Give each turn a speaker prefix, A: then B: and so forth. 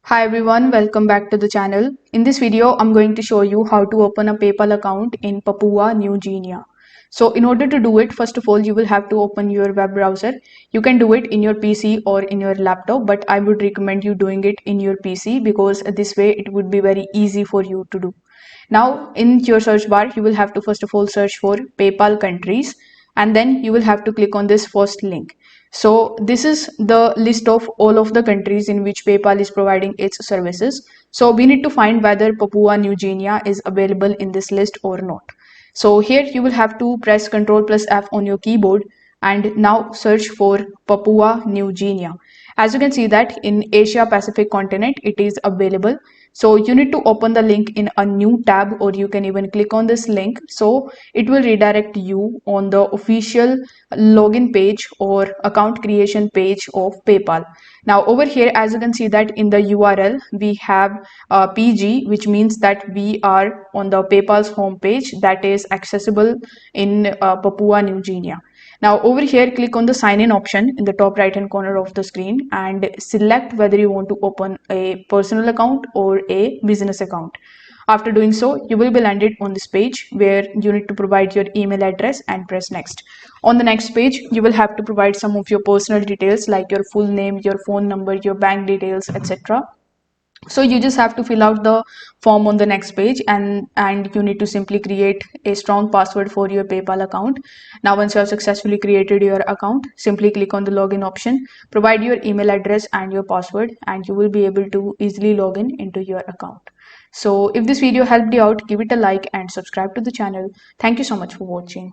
A: Hi everyone, welcome back to the channel. In this video, I'm going to show you how to open a PayPal account in Papua New Guinea. So in order to do it, first of all, you will have to open your web browser. You can do it in your PC or in your laptop, but I would recommend you doing it in your PC because this way it would be very easy for you to do. Now in your search bar, you will have to first of all search for PayPal countries and then you will have to click on this first link. So this is the list of all of the countries in which PayPal is providing its services. So we need to find whether Papua New Guinea is available in this list or not. So here you will have to press Ctrl plus F on your keyboard and now search for Papua New Guinea. As you can see that in Asia Pacific continent it is available. So you need to open the link in a new tab or you can even click on this link. So it will redirect you on the official login page or account creation page of PayPal. Now over here, as you can see that in the URL, we have PG, which means that we are on the PayPal's homepage that is accessible in Papua New Guinea. Now over here, click on the sign in option in the top right hand corner of the screen and select whether you want to open a personal account or a business account. After doing so, you will be landed on this page where you need to provide your email address and press next. On the next page, you will have to provide some of your personal details like your full name, your phone number, your bank details, etc. So you just have to fill out the form on the next page and you need to simply create a strong password for your PayPal account. Now once you have successfully created your account, simply click on the login option, provide your email address and your password, and you will be able to easily log in into your account. So if this video helped you out, give it a like and subscribe to the channel. Thank you so much for watching.